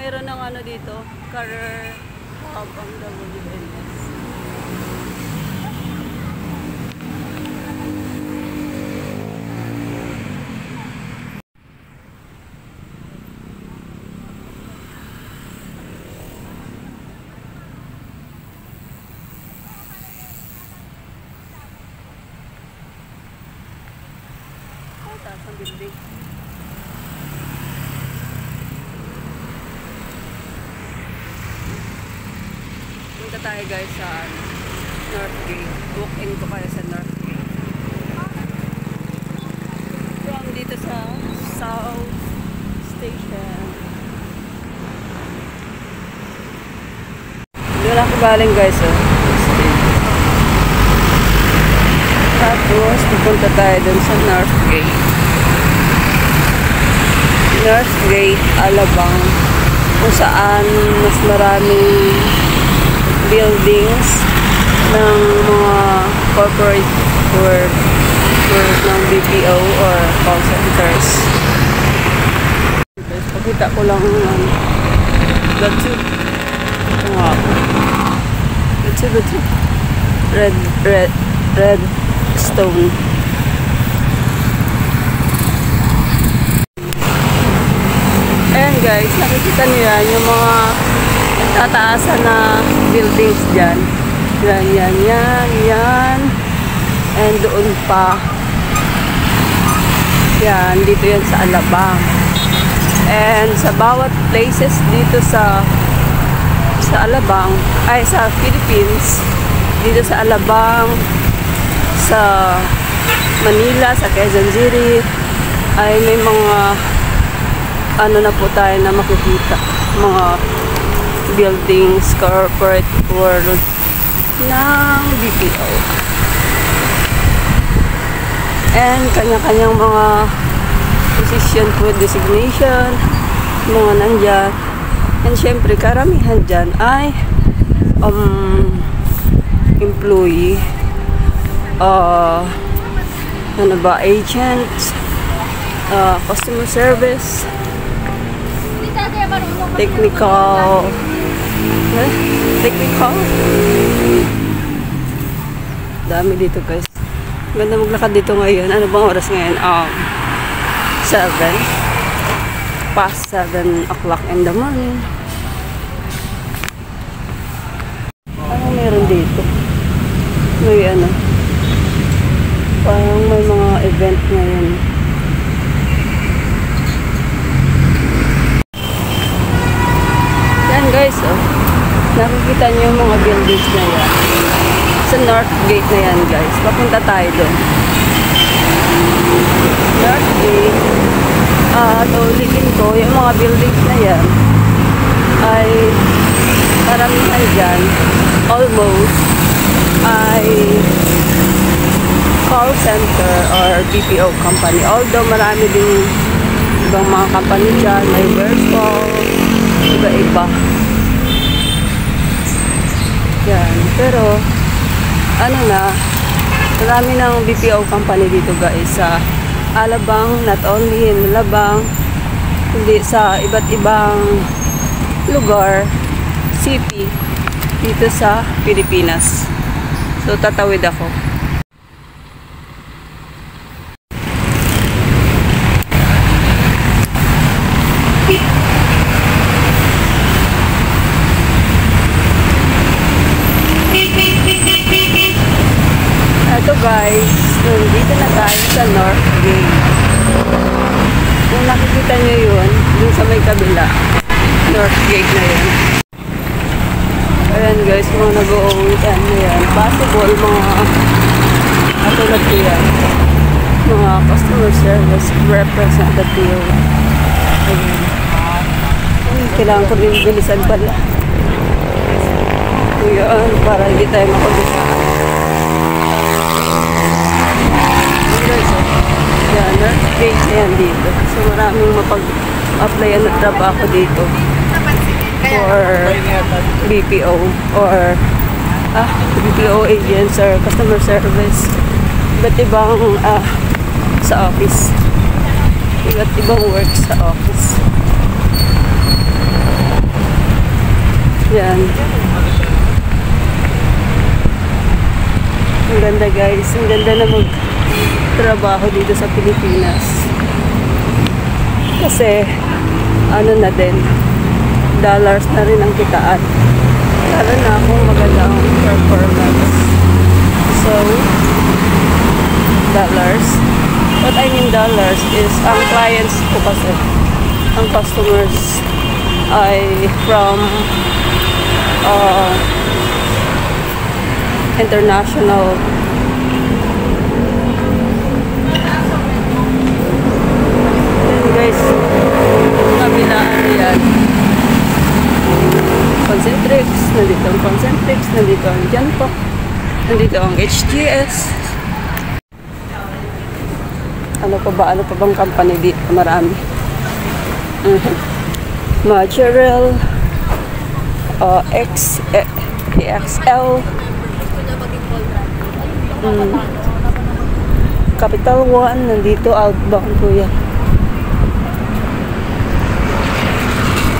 meron ng ano dito, career hub ang WNS. Taas ang building. Punta tayo guys sa Northgate. Walk-in ko kayo sa Northgate. From dito sa South Station. Doon ako galing guys. Tapos pupunta tayo dun sa Northgate. Northgate, Alabang, kung saan mas maraming buildings ng mga corporate work ng BPO or call centers. Pakita ko lang the tube. The tube. Red stone. Ayan guys, nakikita niyo yan, yung mga tataasan na buildings dyan. Yan. And doon pa. Yan, dito yan sa Alabang. And sa bawat places dito sa Alabang, ay sa Philippines, dito sa Alabang, sa Manila, sa Quezon City, ay may mga ano na po tayo na makikita, mga buildings, corporate world ng BPO. And kanya-kanyang mga position po, designation, mga nandyan. And syempre karamihan dyan ay employee, ano ba, agents, customer service, technical, dami dito guys. Ganda maglakad dito ngayon. Ano bang oras ngayon? 7 past 7 o'clock in the morning. Ano meron dito? May ano, parang may mga event ngayon. Yan guys, nakikita niyo yung mga buildings na yan sa Northgate na yan guys. Papunta tayo doon. Northgate. Ulitin ko, yung mga buildings na yan ay karamihan dyan, almost, ay call center or BPO company. Although marami din ibang mga company dyan, may Whirlpool, iba-iba. Yan. Pero, ano na, marami ng BPO company dito guys sa Alabang, not only in Alabang, kundi sa iba't ibang lugar, city, dito sa Pilipinas. So, tatawid ako. Ito guys, dito na tayo sa Northgate. Kung nakikita nyo yun, dun sa may kabila, Northgate na yun. Ayan guys, mga nag-o-uwi na yan. Possible mga katulad ko yan, mga customer service representative. Ayan. Kailangan ko din bilisan pala. Ayan, para hindi tayo makagusahan. Yan, Northgate na yan dito. So maraming mapag-applyan na trabaho dito for BPO or BPO agents or customer service. Iba't ibang sa office. Iba't ibang work sa office. Yan. Ang ganda guys. Ang ganda na magtrabaho dito sa Pilipinas. Kasi, ano na din, dollars na rin ang kitaan. Lalo na kung magandang performance. So, dollars. What I mean dollars is, ang clients ko kasi, ang customers ay from international guys, kabilaan yan. Concentrix, nandito ang Concentrix, nandito ang Janpok, nandito ang HGS. Ano pa bang company dito? Marami. Majorel, XL, Capital One, nandito outbound po yan.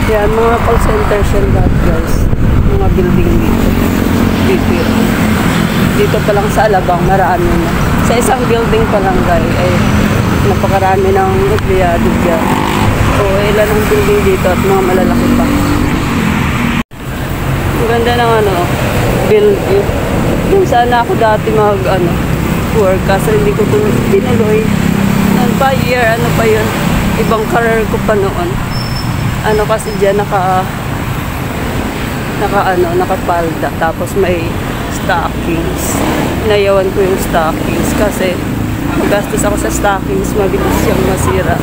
Yan, mga call centers yan lahat guys. Mga building dito. Dito pa lang sa Alabang, marami na. Sa isang building pa lang guys, ay napakarami ng empleyado dyan. O ilan ang building dito at mga malalaki pa. Ang ganda ng building. Yung sana ako dati work kasi hindi ko tinuloy. Noon pa year, ano pa yun, ibang career ko pa noon. Kasi dyan nakapalda. Tapos may stockings. Inayawan ko yung stockings kasi magastos ako sa stockings, mabilis siyang masira.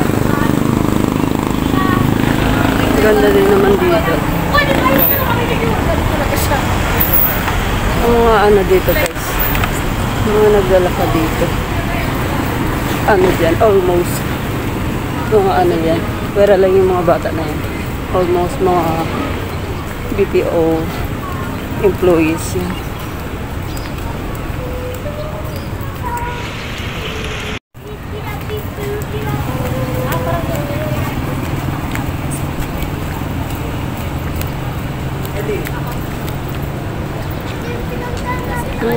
Ganda din naman dito. Ang mga dito guys. Mga nagdala ka dito. Dyan? Almost. Mga yan. Pera lang yung mga bata na yan. Almost mga BPO employees yan.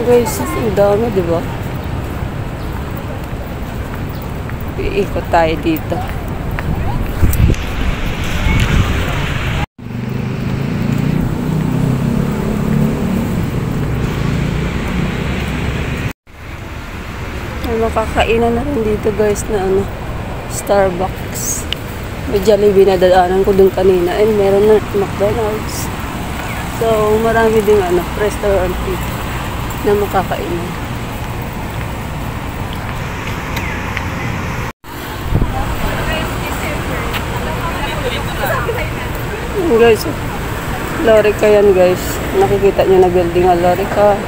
Guys, ang dami, diba? Iikot tayo dito. May makakainan na rin dito guys na Starbucks. May Jollibee na dadaanan ko dun kanina and meron na McDonald's. So marami ding restaurant dito na makakainan. Guys, Lorica yan guys. Nakikita nyo na building ang Lorica.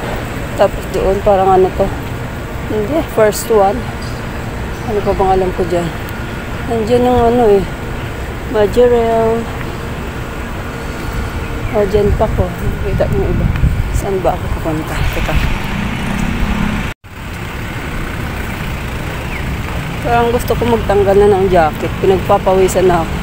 Tapos doon parang to. Hindi, first one. Ano pa bang alam ko dyan? Nandiyan yung Majorel. Dyan pa ko. Nakikita nyo iba. Saan ba ako pupunta? Teka. Parang gusto ko magtanggal na ng jacket. Pinagpapawisan na ako.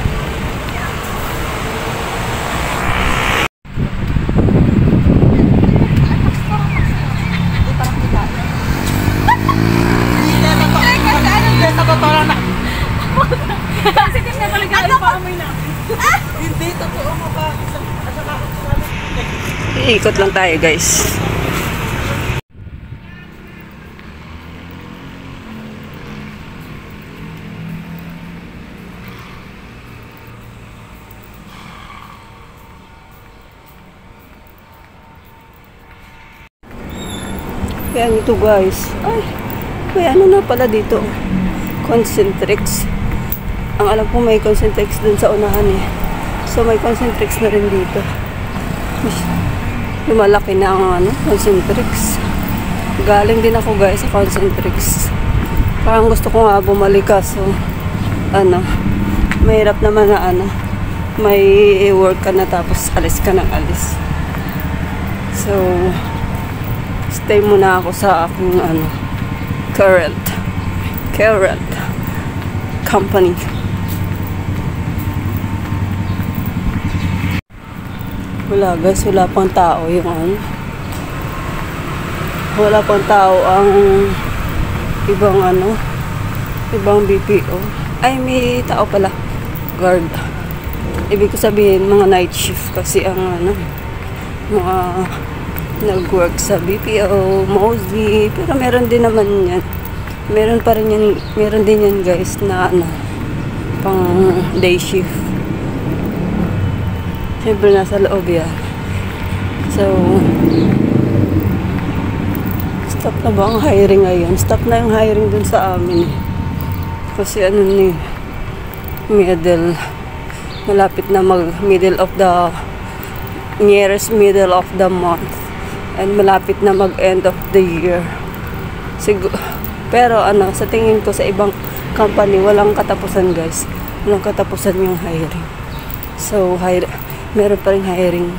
Ikot lang tayo guys. Kaya ito guys. Ay, kaya na pala dito. Concentrix. Ang alam ko may Concentrix dun sa unahan So may Concentrix na rin dito. Lumalaki na ang Concentrix. Galing din ako guys sa Concentrix. Parang gusto ko nga bumalik kaso mahirap naman na may work ka na tapos alis ka ng alis. So stay muna ako sa aking current company. Wala guys, wala pang tao yung ano. Wala pang tao ang ibang ano, ibang BPO. Ay, may tao pala. Guard. Ibig ko sabihin, mga night shift kasi ang ano, mga nag-work sa BPO mostly. Pero meron din naman yan. Meron pa rin yan, meron din yan guys na ano, pang day shift. Siyempre nasa loob yan. So, stop na ba ang hiring ngayon? Stop na yung hiring dun sa amin eh. Kasi ano ni, malapit na middle of the nearest middle of the month. And malapit na mag-end of the year. Pero ano, sa tingin ko sa ibang company, walang katapusan guys. Walang katapusan yung hiring. So, meron pa rin hiring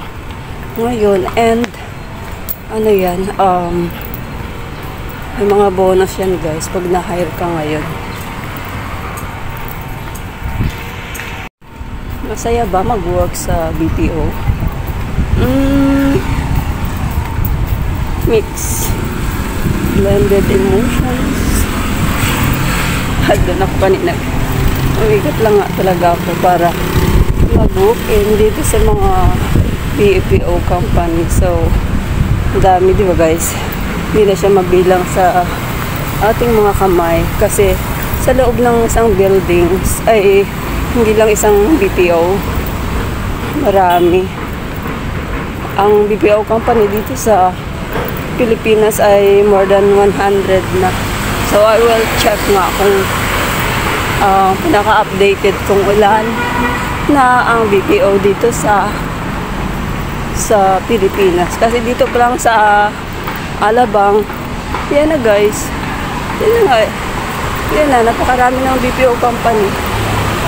ngayon. And, ano yan, may mga bonus yan guys pag na-hire ka ngayon. Masaya ba mag-work sa BPO? Mix. Blended emotions. Doon ako kanina. Umigat lang nga talaga ako para mag-book in dito sa mga BPO company. So, dami, di ba guys? Hindi na siya mabilang sa ating mga kamay. Kasi sa loob ng isang buildings, ay hindi lang isang BPO. Marami. Ang BPO company dito sa Pilipinas ay more than 100 na. So, I will check nga kung pinaka-updated kung ilan na ang BPO dito sa Pilipinas. Kasi dito pa lang sa Alabang, yan na guys. Yan na nga. Yan na, napakarami ng BPO company.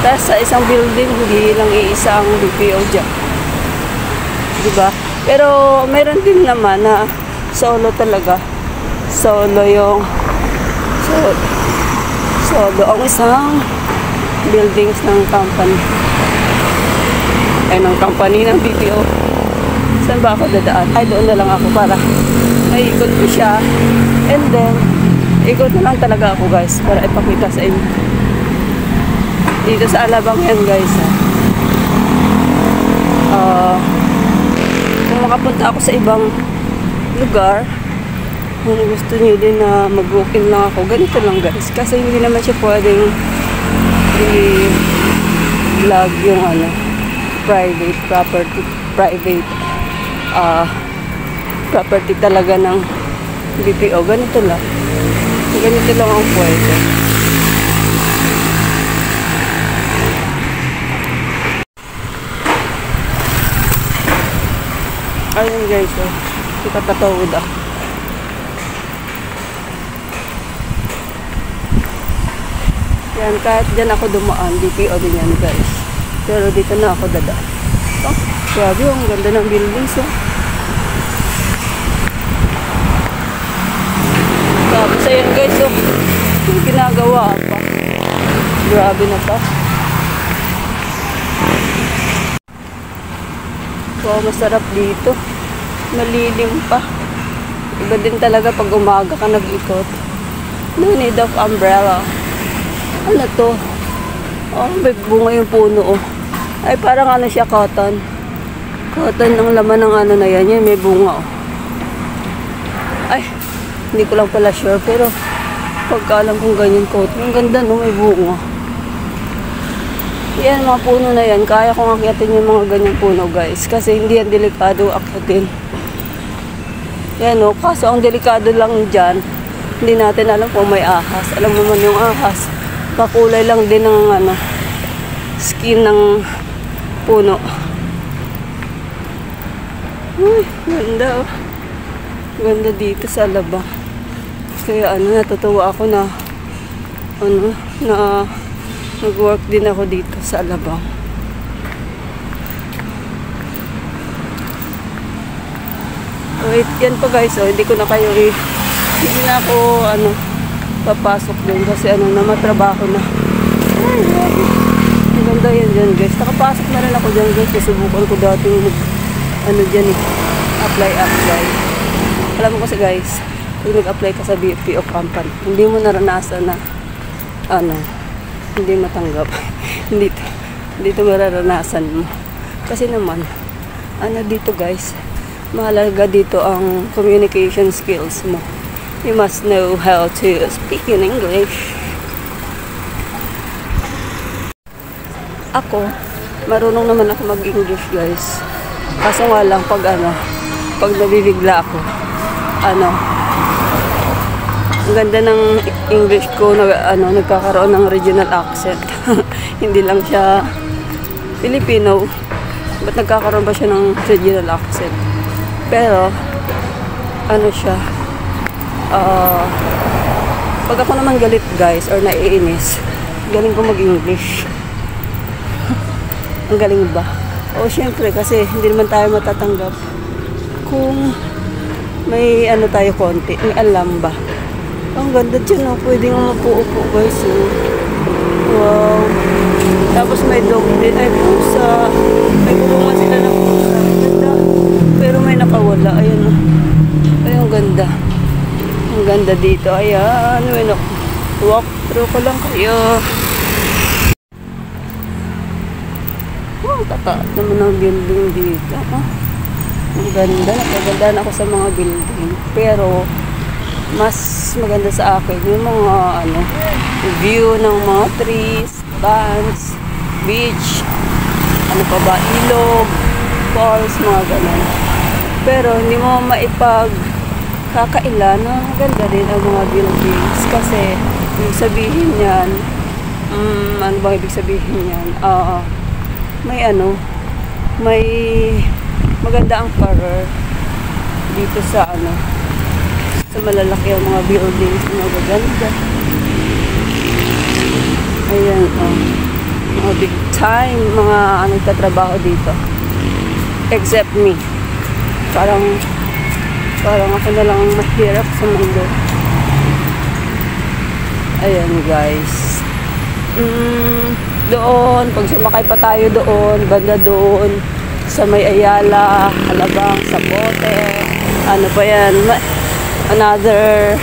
Tapos sa isang building, hindi lang iisa ang BPO dyan. Diba? Pero meron din naman na solo talaga. Solo ang isang buildings ng company. Ay, ng company ng BPO. Saan ba ako dadaan? Ay, doon na lang ako para ikot ko siya. And then, ikot na lang talaga ako guys para ipakita sa inyo. Dito sa Alabang yan guys. Kung makapunta ako sa ibang lugar, kung gusto niyo din na mag-walk-in lang ako, ganito lang guys. Kasi hindi naman siya pwedeng i-vlog yung ano, private property talaga ng BPO. Ganito lang ang pwede. Ayun guys, ikatawad ako. Yan, kahit dyan ako dumaan, BPO din yan guys. Pero dito na ako dadaan. Oh, grabe, ang ganda ng buildings. Tapos ayan guys, yung ginagawa pa. Grabe na pa. Wow, masarap dito. Malilim pa. Iba din talaga pag umaga ka nag-ikot. No need of umbrella. Ano to? Oh, may bunga yung puno oh. Ay, parang ano siya, cotton. Cotton ng laman ng ano na yan. Yan, may bunga oh. Ay, hindi ko lang pala sure. Pero, pagkaalam kong ganyan cotton. Ang ganda no, may bunga. Yan, mga puno na yan. Kaya kong akyatin yung mga ganyang puno guys. Kasi hindi yan delikado akyatin. Yan oh, kaso ang delikado lang dyan. Hindi natin alam kung may ahas. Alam mo man yung ahas. Kakulay lang din ng ano, skin ng puno. Uy, ganda oh. Ganda dito sa Alabang. Kaya ano, natutuwa ako na ano, na nag-work din ako dito sa Alabang. Wait, yan pa guys, oh, hindi ko na kayo hindi na ako ano papasok din kasi ano na matrabaho na. Ay, grabe. Ang ganda yan dyan guys. Nakapasok na rin ako dyan guys. Susubukan ko dati ano dyan eh, apply. Alam mo kasi guys, pag nag-apply ka sa BPO company, hindi mo naranasan na ano, hindi matanggap. hindi to mararanasan mo. Kasi naman, ano dito guys, mahalaga dito ang communication skills mo. You must know how to speak in English. Ako, marunong naman ako mag-English guys. Kaso nga lang pag nabibigla ako, ang ganda ng English ko, nagkakaroon ng regional accent. Hindi lang siya Filipino, ba't nagkakaroon ba siya ng regional accent? Pero, siya, pag ako naman galit guys, or naiinis, galing ko mag-English. Ang galing ba? O syempre, kasi hindi naman tayo matatanggap kung may tayo konti, may alam ba. Ang ganda dyan, pwede nga mapuupo guys. Wow. Tapos may dog din, ay pusa. May kulungan sila ng pusa. Ang ganda. Pero may nakawala. Ayan. Ay, ang ganda. Ang ganda dito. Ayan. Walk through ko lang kayo. Wow, tataas naman ang building dito. Ang ganda. Nakagandaan ako sa mga building. Pero, mas maganda sa akin yung mga view ng mga trees, bands, beach, ilog, falls, mga ganun. Pero hindi mo maipagkakaila na maganda rin ang mga buildings kasi ibig sabihin yan, ano ba ibig sabihin yan? May maganda ang color dito sa sa malalaki ang mga buildings, mga ganda. Ayan, mga big time, mga nagtatrabaho dito. Except me. Parang ako na lang mahirap sa mundo. Ayan guys. Doon, pag sumakay pa tayo doon, banda doon, sa may Ayala, Alabang, Sapote, pa yan, another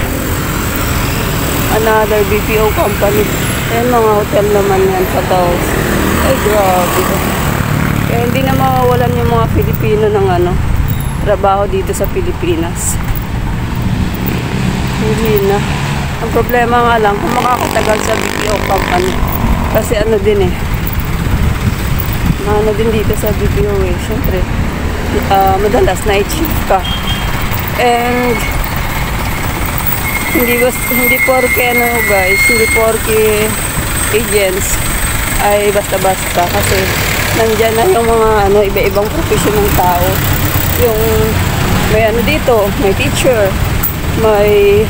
BPO company. Ayan, mga hotel naman yan, hotels. Ay, grabe. Kaya hindi na mawawalan yung mga Filipino ng trabaho dito sa Pilipinas. Hindi na. Ang problema nga lang, kung makakatagal sa BPO company. Kasi din din dito sa BPO syempre, madalas night shift ka. And hindi porke guys, hindi porke agents ay basta-basta kasi nandyan na yung mga iba-ibang profession ng tao. Yung may dito, may teacher, may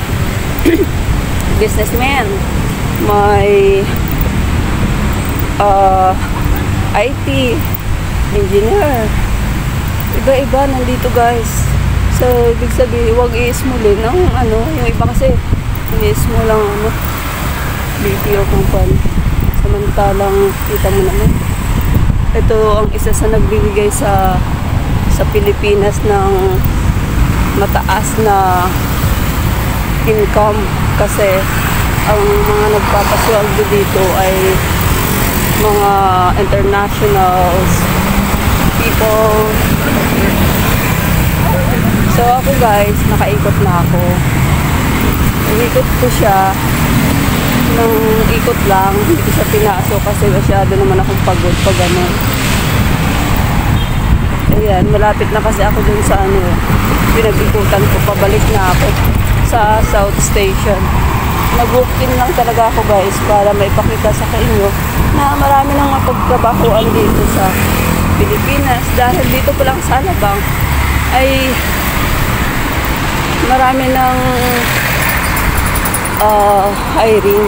businessman, may IT, engineer. Iba-iba nandito guys. So, ibig sabihin, huwag i-smulin ng yung iba kasi, i-small lang BPO company. Samantalang, kita mo naman. Ito ang isa sa nagbibigay sa Pilipinas ng mataas na income. Kasi, ang mga nagpapasweldo dito ay mga internationals, people. So ako guys, nakaikot na ako. Ikot ko siya ng ikot lang, hindi ko siya pinaso kasi masyado naman akong pagod pag Ayan, malapit na kasi ako dun sa pinag-ikutan ko, pabalik na ako sa South Station. Nag-walk-in lang talaga ako guys para maipakita sa inyo na marami nang mapagtrabahoan dito sa Pilipinas dahil dito pa lang sa Alabang ay marami ng hiring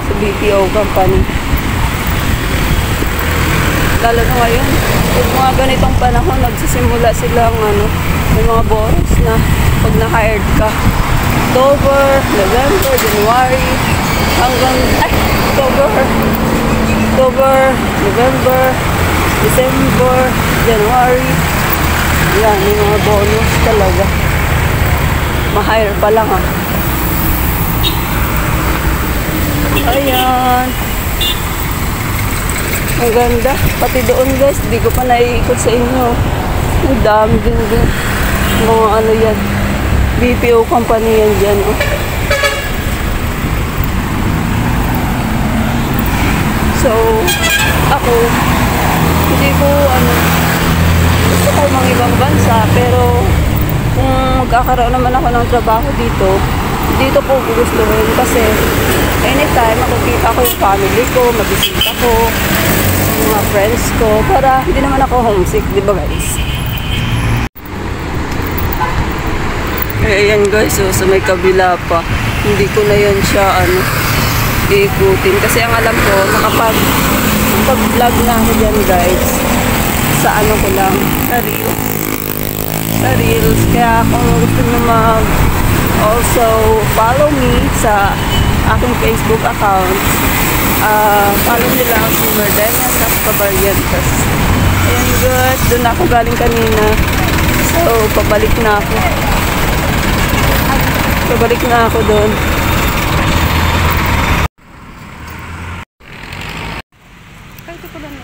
sa BPO company. Lalo na ngayon, pag mga ganitong panahon, nagsisimula silang may mga bonus na pag na-hired ka. October, November, January, October, November, December, January, Yan, yung mga bonus talaga. Ma-hire pa lang ah. Ayan. Ang ganda. Pati doon guys, di ko pa naiikot sa inyo. Ang dami din din. Mga ano yan. BPO company yan dyan. Oh. So, ako, hindi ko gusto ko mga ibang bansa, pero kung magkakaroon naman ako ng trabaho dito ko gugustuhin kasi anytime makikita ko yung family ko, mabisita ko, yung mga friends ko, para hindi naman ako homesick, di ba guys? Ayan guys, so sa may kabila pa, hindi ko na yan siya iikutin kasi ang alam ko, nakapag-vlog na ako dyan guys, sa ko lang, sa reels, kaya kung gusto nyo also follow me sa aking Facebook account, follow nyo lang si Mardenas at Cabarrientos. Ayan guys, doon ako galing kanina, so pabalik na ako doon. Ay, ito pala na.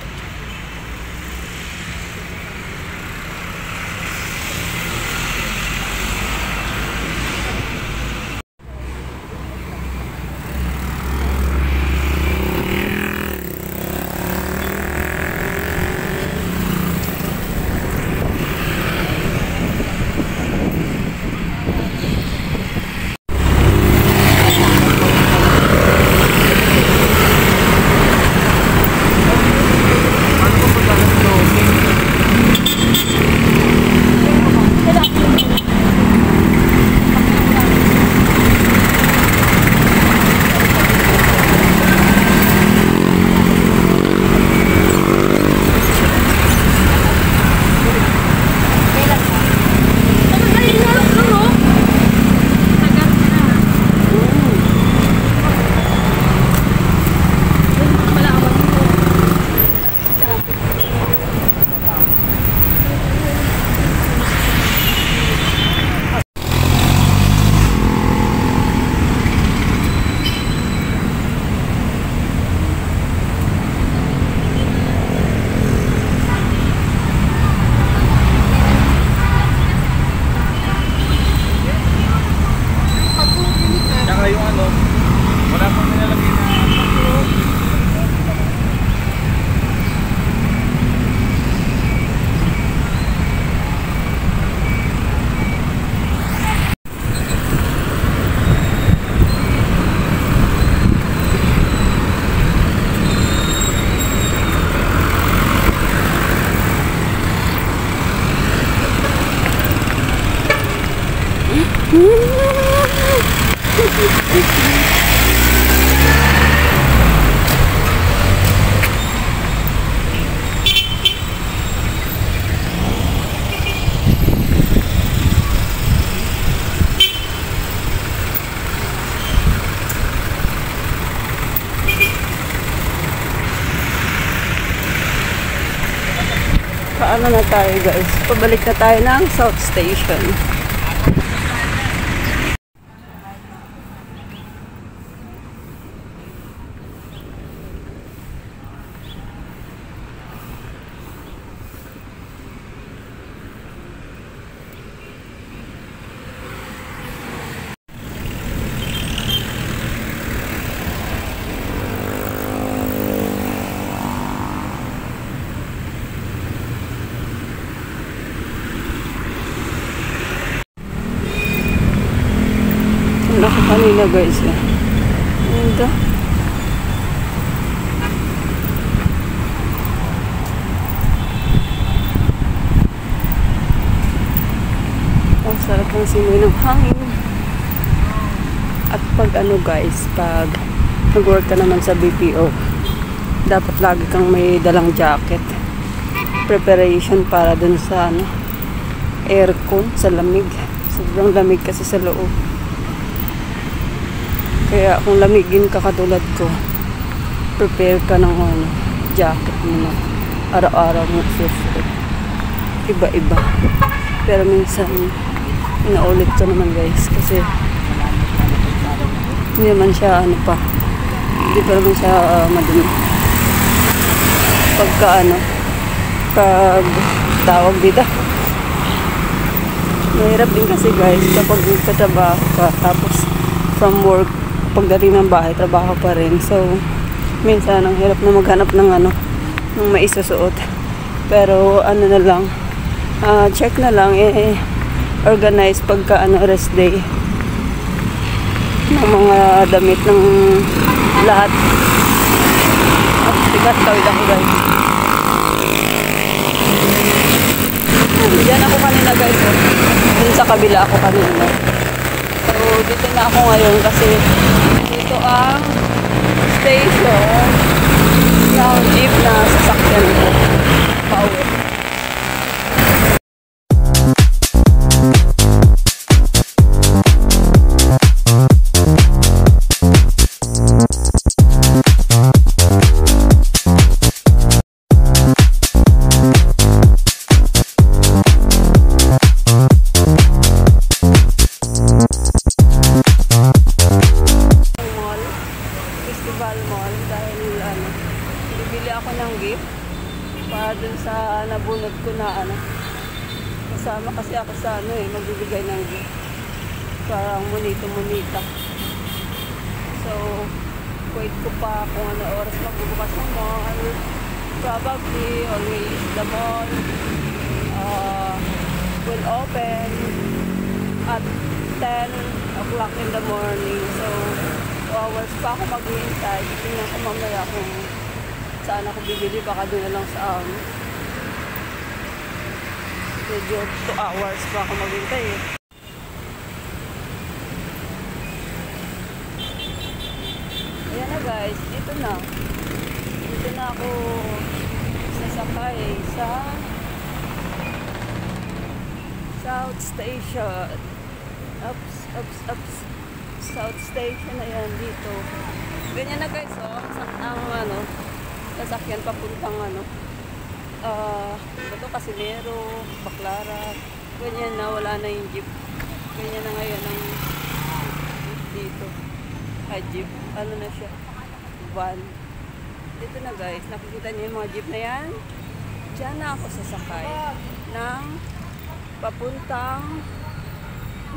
Paano na tayo guys? Pabalik na tayo ng South Station. Laki kanina guys eh. Ganda. Ang sarap ng simoy ng hangin. At pag guys, pag nag-work ka naman sa BPO, dapat lagi kang may dalang jacket. Preparation para dun sa aircon, sa lamig. Sobrang lamig kasi sa loob. Kaya kung lamigin ka katulad ko, prepare ka ng jacket mo na araw-araw mo susuot. iba-iba. Pero minsan, inaulit ko naman guys. Kasi, hindi naman siya ano pa. Hindi pa naman siya madumi. Pagka pag tawag dito. Mahirap din kasi guys kapag nagtatrabaho ka tapos from work pagdating ng bahay trabaho pa rin, so minsan ang hirap na maghanap ng ng maisusuot, pero na lang check na lang organize pagka rest day ng mga damit ng lahat. At tigas tawid ako guys. Diyan ako kanina guys. Dun sa kabila ako kanina. So dito na ako ngayon kasi dito ang station ng jeep na sasakyan ko pauwi. Mall dahil bibili ako ng gift para dun sa nabunod ko na kasama kasi ako sa magbibigay ng gift, parang monito-monita. So wait ko pa kung ano oras magbubukas ng mall. Probably always the mall will open at 10 o'clock in the morning. So 2 hours pa ako maghihintay. Tingnan ko mamaya kung saan ako bibili. Baka doon na lang sa medyo 2 hours pa ako maghihintay Ayan na guys, dito na ako sasakay sa South Station. Ups South Station na yan dito. Ganyan na guys, ang sasakyan papuntang ito Casimero, Baclaran. Ganyan na, wala na yung jeep. Ganyan na ngayon ang dito. Jeep. Na siya? Van. Dito na guys, nakikita niyo yung mga jeep na yan. Diyan na ako sasakay ng papuntang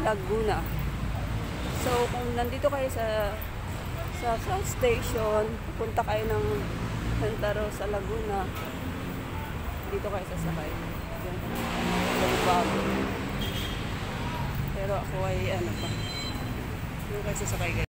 Laguna. So, kung nandito kayo sa South Station, punta kayo ng Santa Rosa, Laguna, dito kayo sasakay. Bago. Pero ako ay pa. Dito kayo sasakay guys.